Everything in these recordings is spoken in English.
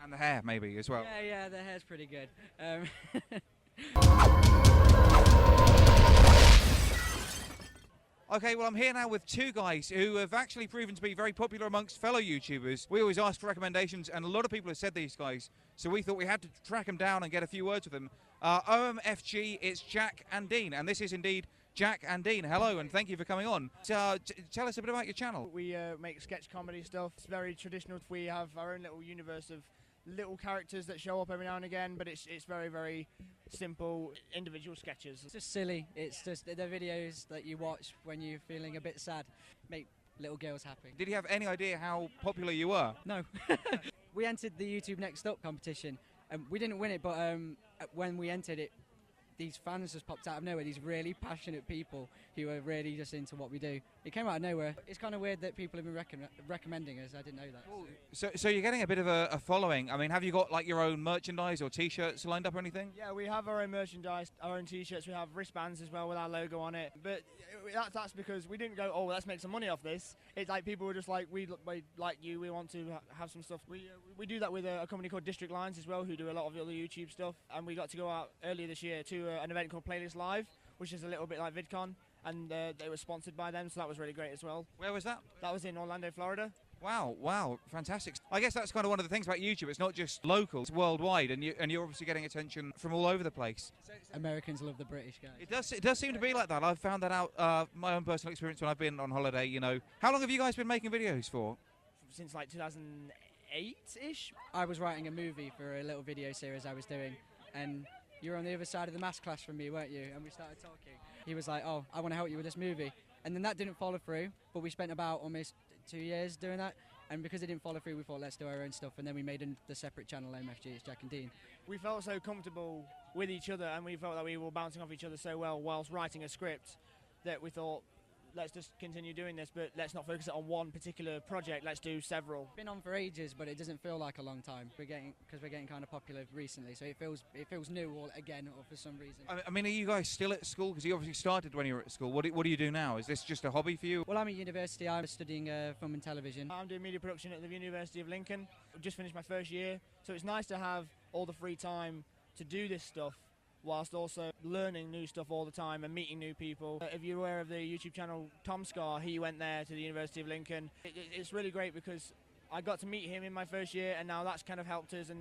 And the hair, maybe, as well. Yeah, the hair's pretty good. Okay, well, I'm here now with two guys who have actually proven to be very popular amongst fellow YouTubers. We always ask for recommendations, and a lot of people have said these guys, so we thought we had to track them down and get a few words with them. OMFG, it's Jack and Dean, and this is indeed Jack and Dean. Hello, and thank you for coming on. So, tell us a bit about your channel. We make sketch comedy stuff. It's very traditional. We have our own little universe of little characters that show up every now and again, but it's very, very simple individual sketches. It's just silly. It's just the videos that you watch when you're feeling a bit sad. Make little girls happy. Did you have any idea how popular you were? No. We entered the YouTube Next Up competition, and we didn't win it, but when we entered it, these fans just popped out of nowhere, these really passionate people who are really just into what we do. It came out of nowhere. It's kind of weird that people have been recommending us. I didn't know that. Cool. So you're getting a bit of a following. I mean, have you got like your own merchandise or T-shirts lined up or anything? Yeah, we have our own merchandise, our own T-shirts. We have wristbands as well with our logo on it. But that's because we didn't go, oh, let's make some money off this. It's like people were just like, we like you, we want to have some stuff. We do that with a company called District Lines as well, who do a lot of the other YouTube stuff. And we got to go out earlier this year to an event called Playlist Live, which is a little bit like VidCon, and they were sponsored by them, so that was really great as well. Where was that? That was in Orlando, Florida. Wow, fantastic. I guess that's kind of one of the things about YouTube. It's not just local, it's worldwide, and you're obviously getting attention from all over the place. Americans love the British guys. It does seem to be like that. I've found that out, my own personal experience when I've been on holiday, you know. How long have you guys been making videos for? Since like 2008-ish. I was writing a movie for a little video series I was doing, and you were on the other side of the maths class from me, weren't you? And we started talking. He was like, oh, I want to help you with this movie. And then that didn't follow through, but we spent about almost 2 years doing that. And because it didn't follow through, we thought, let's do our own stuff. And then we made the separate channel, OMFG, it's Jack and Dean. We felt so comfortable with each other, and we felt that we were bouncing off each other so well whilst writing a script, that we thought, let's just continue doing this, but let's not focus it on one particular project, let's do several. Been on for ages, but it doesn't feel like a long time. Because we're getting kind of popular recently, so it feels new all again, or for some reason. I mean, are you guys still at school? Because you obviously started when you were at school. What do you do now? Is this just a hobby for you? Well, I'm at university. I'm studying film and television. I'm doing media production at the University of Lincoln. I've just finished my first year, so it's nice to have all the free time to do this stuff, whilst also learning new stuff all the time and meeting new people. If you're aware of the YouTube channel Tom Scar, he went there to the University of Lincoln. It's really great because I got to meet him in my first year, and now that's kind of helped us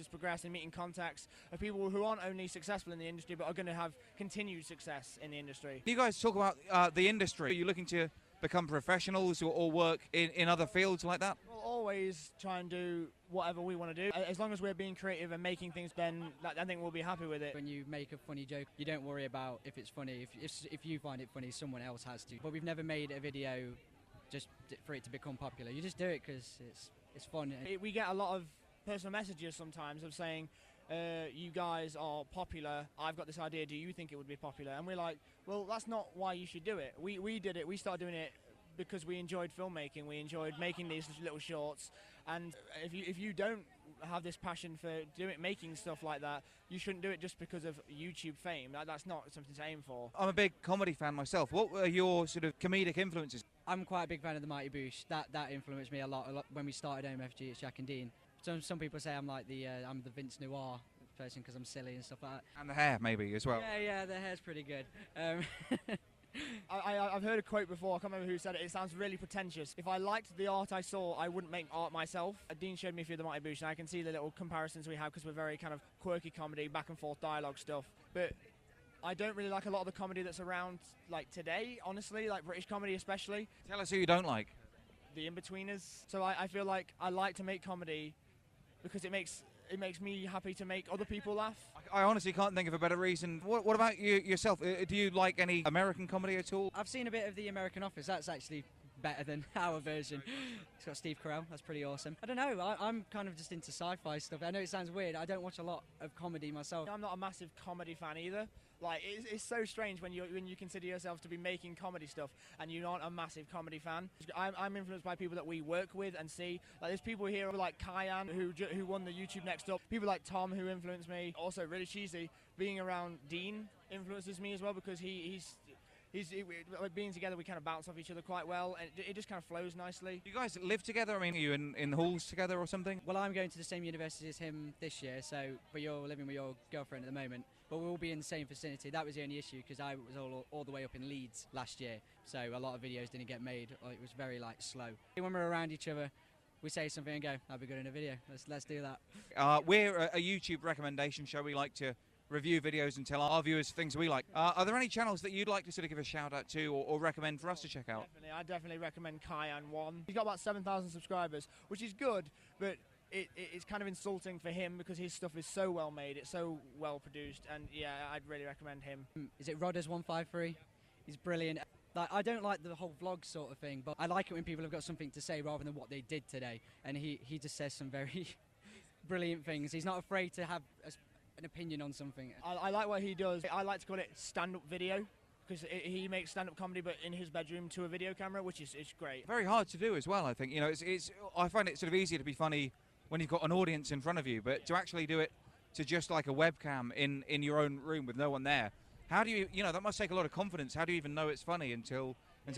progress in meeting contacts of people who aren't only successful in the industry but are going to have continued success in the industry. You guys talk about the industry. Are you looking to become professionals or work in other fields like that? We'll always try and do whatever we want to do. As long as we're being creative and making things, then I think we'll be happy with it. When you make a funny joke, you don't worry about if it's funny. If you find it funny, someone else has to. But we've never made a video just for it to become popular. You just do it because it's fun. We get a lot of personal messages sometimes of saying, you guys are popular, I've got this idea, do you think it would be popular? And we're like, well, that's not why you should do it. We did it, we started doing it because we enjoyed filmmaking, we enjoyed making these little shorts, and if you don't have this passion for making stuff like that, you shouldn't do it just because of YouTube fame. That's not something to aim for. I'm a big comedy fan myself. What were your sort of comedic influences? I'm quite a big fan of the Mighty Boosh. That influenced me a lot when we started OMFG. It's Jack and Dean. Some people say I'm like I'm the Vince Noir person because I'm silly and stuff like that. And the hair, maybe, as well. Yeah, the hair's pretty good. I've heard a quote before, I can't remember who said it, it sounds really pretentious. If I liked the art I saw, I wouldn't make art myself. Dean showed me a few of the Mighty Boosh, and I can see the little comparisons we have because we're very kind of quirky comedy, back and forth dialogue stuff. But I don't really like a lot of the comedy that's around like today, honestly, like British comedy especially. Tell us who you don't like. The in-betweeners. So I feel like I like to make comedy because it makes me happy to make other people laugh. I honestly can't think of a better reason. What about yourself? Do you like any American comedy at all? I've seen a bit of The American Office. That's actually better than our version. It's got Steve Carell. That's pretty awesome. I don't know. I'm kind of just into sci-fi stuff. I know it sounds weird. I don't watch a lot of comedy myself. I'm not a massive comedy fan either. Like, it's so strange when you consider yourself to be making comedy stuff and you're not a massive comedy fan. I'm influenced by people that we work with and see. Like, there's people here like Kyan who won the YouTube Next Up. People like Tom who influenced me. Also, really cheesy, being around Dean influences me as well because he's Being together, we kind of bounce off each other quite well, and it just kind of flows nicely. You guys live together? I mean, are you in halls together or something? Well, I'm going to the same university as him this year, but you're living with your girlfriend at the moment. But we'll be in the same vicinity. That was the only issue, because I was all the way up in Leeds last year, so a lot of videos didn't get made. Or it was very slow. When we're around each other, we say something and go, "That'd be good in a video. Let's do that." We're a YouTube recommendation show. We like to review videos and tell our viewers things we like. Are there any channels that you'd like to sort of give a shout out to or recommend for us to check out? I definitely recommend Kyan1. He's got about 7,000 subscribers, which is good, but it's kind of insulting for him because his stuff is so well made, it's so well produced, and yeah, I'd really recommend him. Is it Rodders153? He's brilliant. I don't like the whole vlog sort of thing, but I like it when people have got something to say rather than what they did today, and he just says some very brilliant things. He's not afraid to have an opinion on something. I like what he does. I like to call it stand-up video, because he makes stand-up comedy but in his bedroom to a video camera, which is great. Very hard to do as well, I think. You know, I find it sort of easier to be funny when you've got an audience in front of you, but to actually do it to just like a webcam in your own room with no one there, how do you know, that must take a lot of confidence. How do you even know it's funny until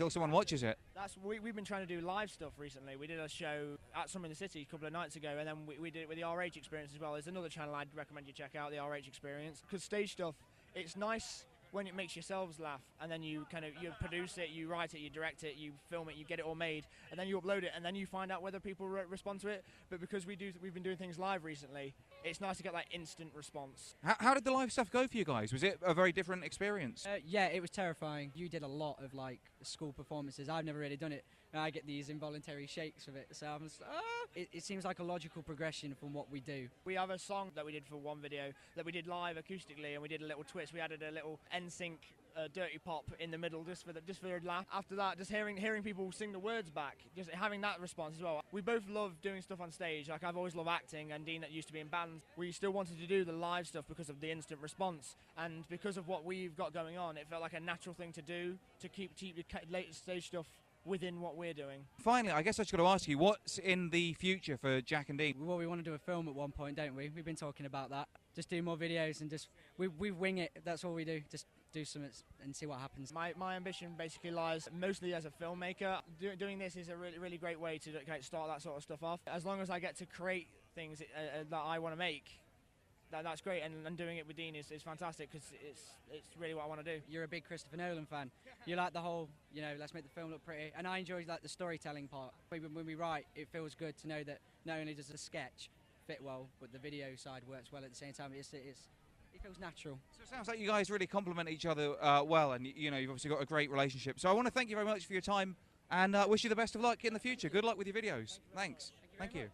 someone watches it? We've been trying to do live stuff recently. We did a show at Summer in the City a couple of nights ago, and then we did it with the RH Experience as well. There's another channel I'd recommend you check out, the RH Experience, because stage stuff, it's nice when it makes yourselves laugh, and then you produce it, you write it, you direct it, you film it, you get it all made, and then you upload it, and then you find out whether people respond to it. But because we've been doing things live recently, it's nice to get that instant response. How did the live stuff go for you guys? Was it a very different experience? Yeah, it was terrifying. You did a lot of school performances. I've never really done it. I get these involuntary shakes of it, so I'm just, it seems like a logical progression from what we do. We have a song that we did for one video that we did live acoustically, and we did a little twist. We added a little NSYNC dirty pop in the middle just for a laugh. After that, just hearing people sing the words back, just having that response as well. We both love doing stuff on stage. Like, I've always loved acting, and Dean that used to be in bands. We still wanted to do the live stuff because of the instant response, and because of what we've got going on, it felt like a natural thing to do to keep the late stage stuff within what we're doing. Finally, I guess I just got to ask you, what's in the future for Jack and Dean? Well, we want to do a film at one point, don't we? We've been talking about that. Just do more videos and we wing it. That's all we do. Just do something and see what happens. My ambition basically lies mostly as a filmmaker. Doing this is a really great way to start that sort of stuff off. As long as I get to create things that I want to make, that's great, and doing it with Dean is fantastic, because it's really what I want to do. You're a big Christopher Nolan fan. You like the whole, let's make the film look pretty, and I enjoy the storytelling part. When we write, it feels good to know that not only does the sketch fit well, but the video side works well at the same time. It feels natural. So it sounds like you guys really complement each other well, and you've obviously got a great relationship. So I want to thank you very much for your time, and wish you the best of luck in the future. Good luck with your videos. Thanks. Thank you.